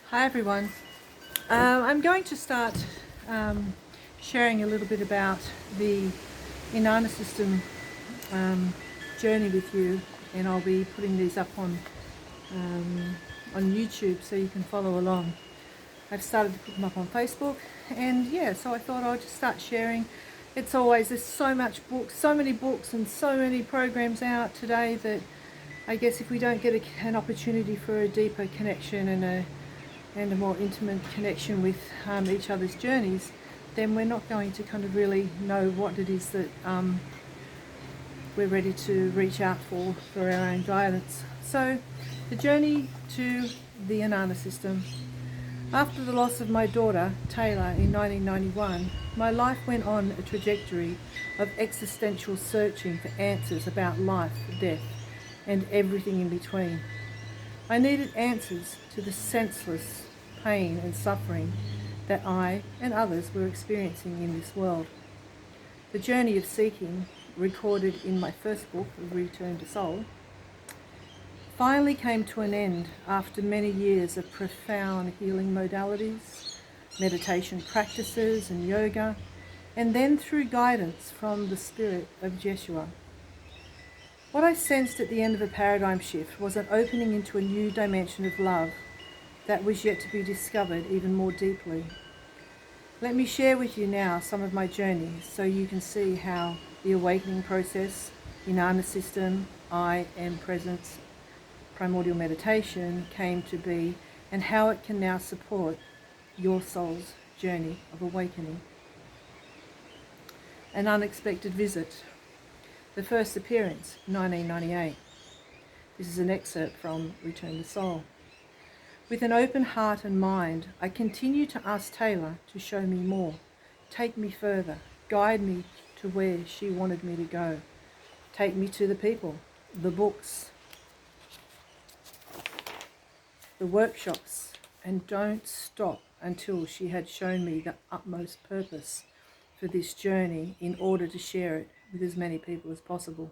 Hi everyone. I'm going to start sharing a little bit about the Inana System journey with you, and I'll be putting these up on YouTube so you can follow along. I've started to put them up on Facebook, and yeah, so I thought I'll just start sharing. There's so many books and so many programs out today that I guess if we don't get an opportunity for a deeper connection and a more intimate connection with each other's journeys, then we're not going to kind of really know what it is that we're ready to reach out for our own guidance. So, the journey to the Inana System. After the loss of my daughter, Taylor, in 1991, my life went on a trajectory of existential searching for answers about life, death, and everything in between. I needed answers to the senseless pain and suffering that I and others were experiencing in this world. The journey of seeking, recorded in my first book, Return to Soul, finally came to an end after many years of profound healing modalities, meditation practices and yoga, and then through guidance from the spirit of Jeshua. What I sensed at the end of a paradigm shift was an opening into a new dimension of love that was yet to be discovered even more deeply. Let me share with you now some of my journeys so you can see how the awakening process, Inana System, I Am Presence, Primordial Meditation came to be, and how it can now support your soul's journey of awakening. An unexpected visit. The first appearance, 1998. This is an excerpt from Return to Soul. With an open heart and mind, I continue to ask Taylor to show me more, take me further, guide me to where she wanted me to go, take me to the people, the books, the workshops, and don't stop until she had shown me the utmost purpose for this journey in order to share it with as many people as possible.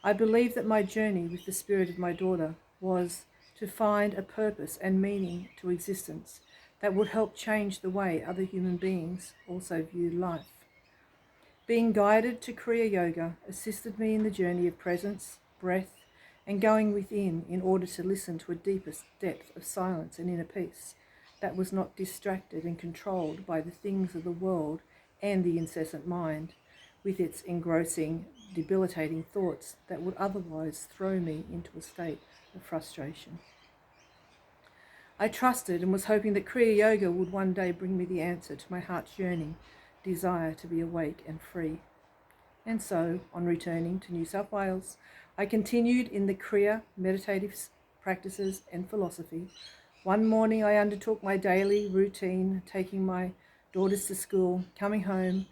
I believe that my journey with the spirit of my daughter was to find a purpose and meaning to existence that would help change the way other human beings also view life. Being guided to Kriya Yoga assisted me in the journey of presence, breath, and going within in order to listen to a deepest depth of silence and inner peace that was not distracted and controlled by the things of the world and the incessant mind, with its engrossing, debilitating thoughts that would otherwise throw me into a state of frustration. I trusted and was hoping that Kriya Yoga would one day bring me the answer to my heart's yearning desire to be awake and free. And so, on returning to New South Wales, I continued in the Kriya meditative practices and philosophy. One morning I undertook my daily routine, taking my daughters to school, coming home,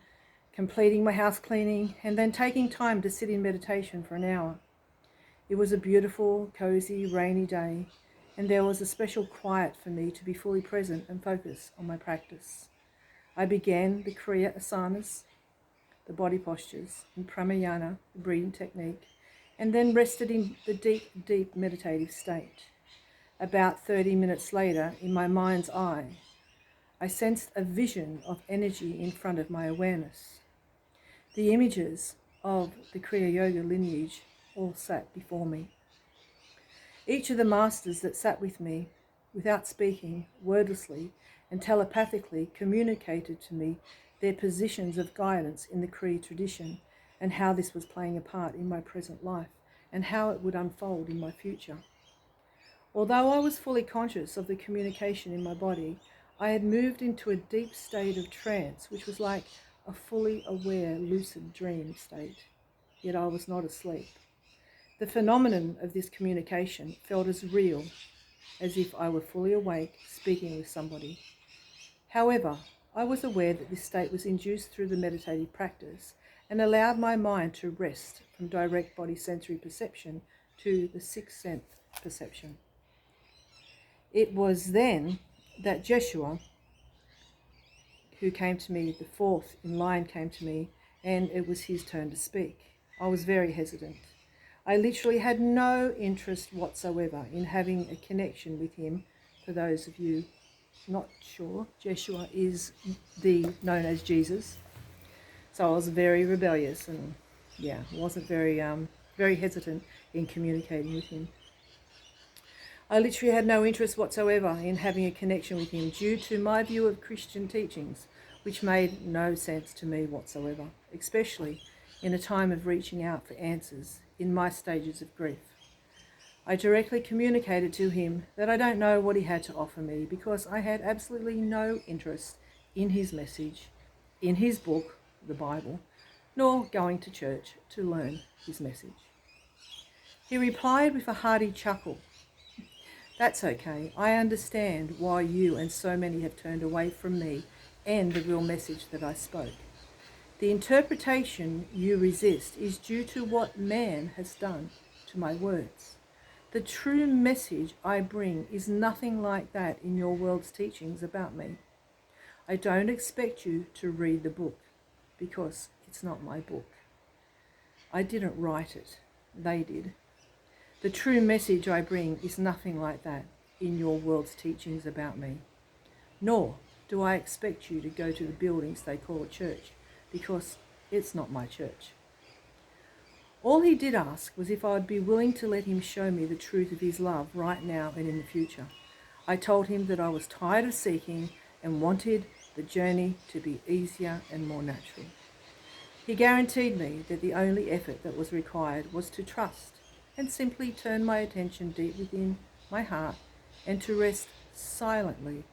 completing my house cleaning, and then taking time to sit in meditation for an hour. It was a beautiful, cozy, rainy day, and there was a special quiet for me to be fully present and focus on my practice. I began the Kriya asanas, the body postures, and pranayama, the breathing technique, and then rested in the deep meditative state. About 30 minutes later, in my mind's eye, I sensed a vision of energy in front of my awareness. The images of the Kriya Yoga lineage all sat before me. Each of the masters that sat with me, without speaking, wordlessly and telepathically communicated to me their positions of guidance in the Kriya tradition and how this was playing a part in my present life and how it would unfold in my future. Although I was fully conscious of the communication in my body, I had moved into a deep state of trance, which was like a fully aware, lucid dream state. Yet I was not asleep. The phenomenon of this communication felt as real as if I were fully awake, speaking with somebody. However, I was aware that this state was induced through the meditative practice and allowed my mind to rest from direct body sensory perception to the sixth sense perception. It was then that Jeshua, who came to me, the fourth in line came to me, and it was his turn to speak. I was very hesitant. I literally had no interest whatsoever in having a connection with him for those of you not sure, Jeshua is known as Jesus. So I was very rebellious and wasn't very hesitant in communicating with him. I literally had no interest whatsoever in having a connection with him due to my view of Christian teachings, which made no sense to me whatsoever, especially in a time of reaching out for answers in my stages of grief. I directly communicated to him that I don't know what he had to offer me because I had absolutely no interest in his message, in his book, the Bible, nor going to church to learn his message. He replied with a hearty chuckle, "That's okay. I understand why you and so many have turned away from me and the real message that I spoke. The interpretation you resist is due to what man has done to my words. The true message I bring is nothing like that in your world's teachings about me. I don't expect you to read the book because it's not my book. I didn't write it. They did. The true message I bring is nothing like that in your world's teachings about me. Nor do I expect you to go to the buildings they call a church because it's not my church." All he did ask was if I would be willing to let him show me the truth of his love right now and in the future. I told him that I was tired of seeking and wanted the journey to be easier and more natural. He guaranteed me that the only effort that was required was to trust and simply turn my attention deep within my heart and to rest silently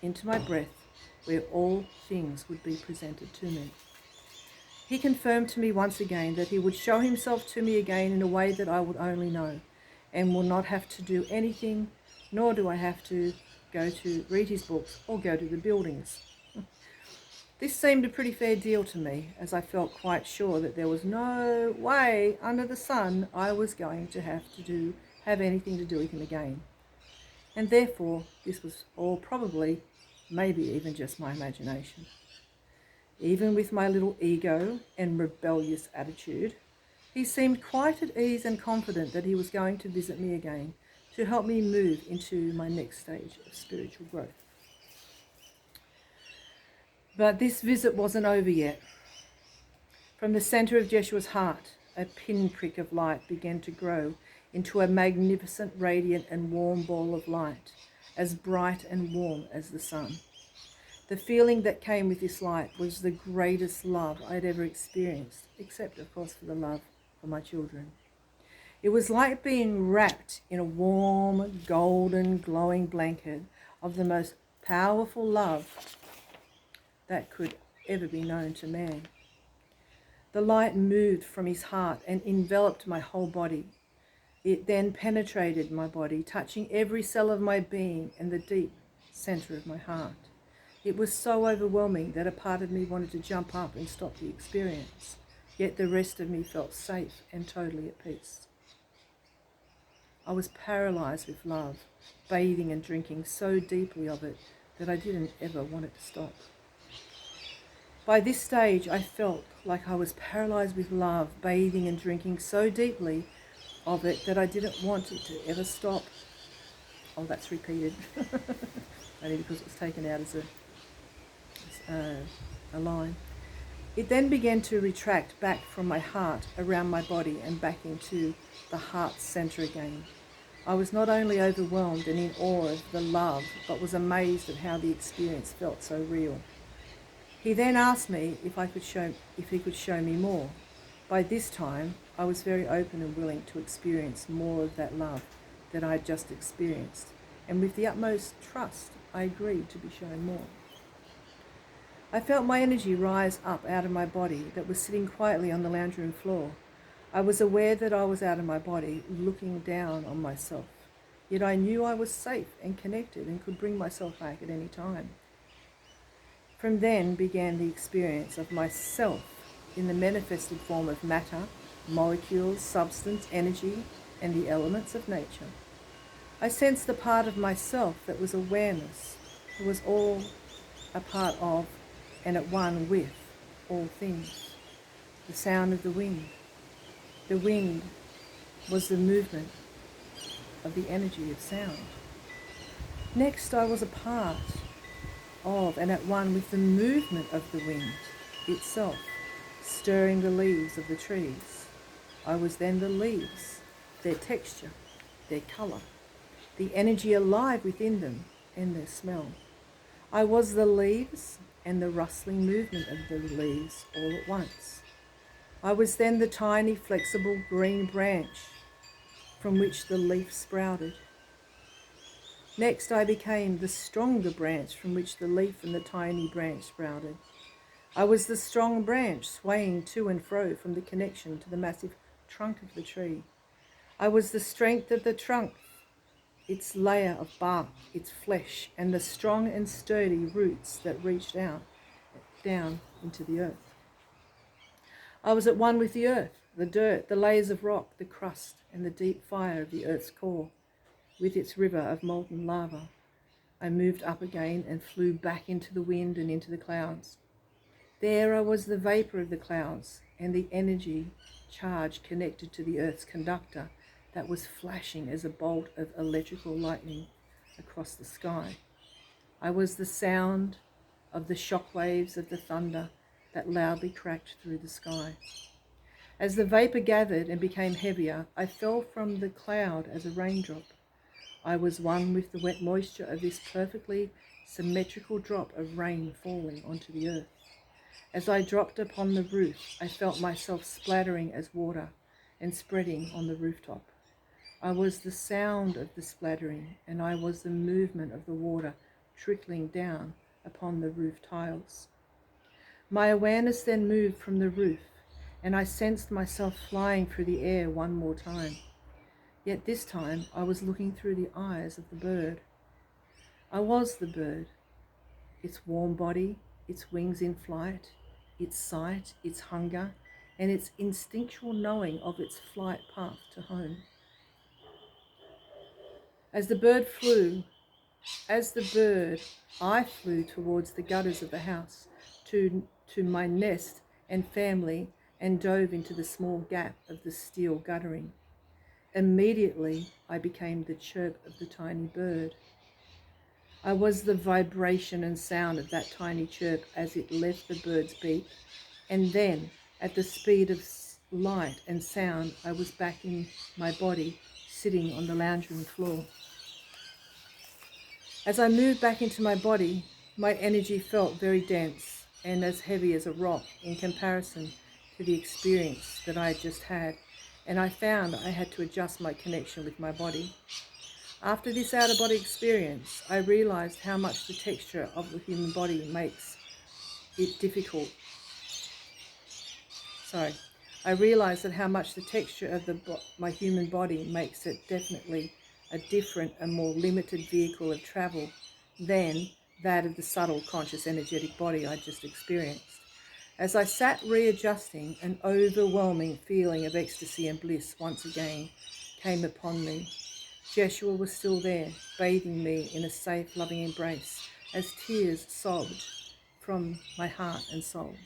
into my breath where all things would be presented to me. He confirmed to me once again that he would show himself to me again in a way that I would only know and will not have to do anything, nor do I have to go to read his books or go to the buildings. This seemed a pretty fair deal to me, as I felt quite sure that there was no way under the sun I was going to have anything to do with him again. And therefore, this was all probably, maybe even just my imagination. Even with my little ego and rebellious attitude, he seemed quite at ease and confident that he was going to visit me again to help me move into my next stage of spiritual growth. But this visit wasn't over yet. From the center of Jeshua's heart, a pinprick of light began to grow into a magnificent, radiant and warm ball of light, as bright and warm as the sun. The feeling that came with this light was the greatest love I'd ever experienced, except, of course, for the love for my children. It was like being wrapped in a warm, golden, glowing blanket of the most powerful love that could ever be known to man. The light moved from his heart and enveloped my whole body. It then penetrated my body, touching every cell of my being and the deep center of my heart. It was so overwhelming that a part of me wanted to jump up and stop the experience, yet the rest of me felt safe and totally at peace. I was paralyzed with love, bathing and drinking so deeply of it that I didn't ever want it to stop. By this stage, I felt like I was paralyzed with love, bathing and drinking so deeply of it that I didn't want it to ever stop. Oh, that's repeated. Only because it was taken out as a line. It then began to retract back from my heart around my body and back into the heart center again. I was not only overwhelmed and in awe of the love, but was amazed at how the experience felt so real. He then asked me if he could show me more. By this time, I was very open and willing to experience more of that love that I had just experienced, and with the utmost trust, I agreed to be shown more. I felt my energy rise up out of my body that was sitting quietly on the lounge room floor. I was aware that I was out of my body, looking down on myself. Yet I knew I was safe and connected and could bring myself back at any time. From then began the experience of myself in the manifested form of matter, molecules, substance, energy, and the elements of nature. I sensed the part of myself that was awareness, that was all a part of and at one with all things. The sound of the wind. The wind was the movement of the energy of sound. Next, I was a part of and at one with the movement of the wind itself, stirring the leaves of the trees. I was then the leaves, their texture, their colour, the energy alive within them, and their smell. I was the leaves and the rustling movement of the leaves all at once. I was then the tiny, flexible green branch from which the leaf sprouted. Next, I became the stronger branch from which the leaf and the tiny branch sprouted. I was the strong branch swaying to and fro from the connection to the massive trunk of the tree. I was the strength of the trunk, its layer of bark, its flesh, and the strong and sturdy roots that reached out, down into the earth. I was at one with the earth, the dirt, the layers of rock, the crust, and the deep fire of the earth's core, with its river of molten lava. I moved up again and flew back into the wind and into the clouds. There I was the vapour of the clouds and the energy charge connected to the earth's conductor that was flashing as a bolt of electrical lightning across the sky. I was the sound of the shock waves of the thunder that loudly cracked through the sky. As the vapour gathered and became heavier, I fell from the cloud as a raindrop. I was one with the wet moisture of this perfectly symmetrical drop of rain falling onto the earth. As I dropped upon the roof, I felt myself splattering as water and spreading on the rooftop. I was the sound of the splattering, and I was the movement of the water trickling down upon the roof tiles. My awareness then moved from the roof, and I sensed myself flying through the air one more time. Yet this time I was looking through the eyes of the bird. I was the bird, its warm body, its wings in flight, its sight, its hunger, and its instinctual knowing of its flight path to home. As the bird, I flew towards the gutters of the house, to my nest and family, and dove into the small gap of the steel guttering. Immediately, I became the chirp of the tiny bird. I was the vibration and sound of that tiny chirp as it left the bird's beak, and then, at the speed of light and sound, I was back in my body, sitting on the lounge room floor. As I moved back into my body, my energy felt very dense and as heavy as a rock in comparison to the experience that I had just had, and I found I had to adjust my connection with my body. After this out-of-body experience, I realized how much the texture of the human body makes it difficult. I realized that how much the texture of my human body makes it definitely a different and more limited vehicle of travel than that of the subtle, conscious, energetic body I just experienced. As I sat readjusting, an overwhelming feeling of ecstasy and bliss once again came upon me. Jeshua was still there, bathing me in a safe, loving embrace as tears sobbed from my heart and soul.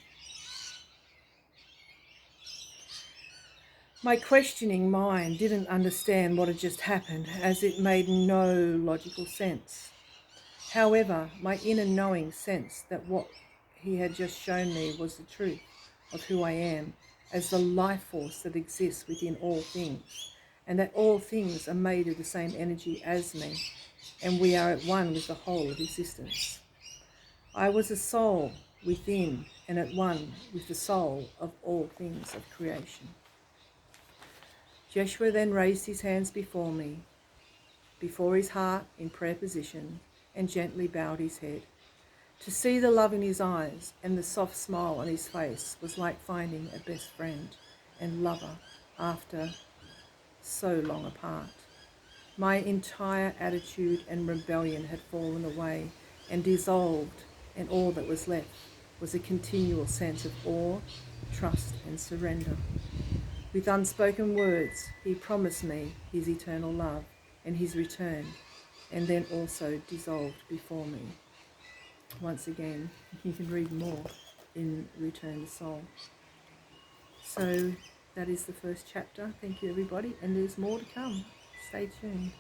My questioning mind didn't understand what had just happened, as it made no logical sense. However, my inner knowing sensed that what he had just shown me was the truth of who I am as the life force that exists within all things, and that all things are made of the same energy as me, and we are at one with the whole of existence. I was a soul within and at one with the soul of all things of creation. Jeshua then raised his hands before me, before his heart in prayer position, and gently bowed his head. To see the love in his eyes and the soft smile on his face was like finding a best friend and lover after so long apart. My entire attitude and rebellion had fallen away and dissolved, and all that was left was a continual sense of awe, trust, and surrender. With unspoken words, he promised me his eternal love and his return, and then also dissolved before me. Once again, you can read more in Return to Soul. So that is the first chapter. Thank you, everybody, and there's more to come. Stay tuned.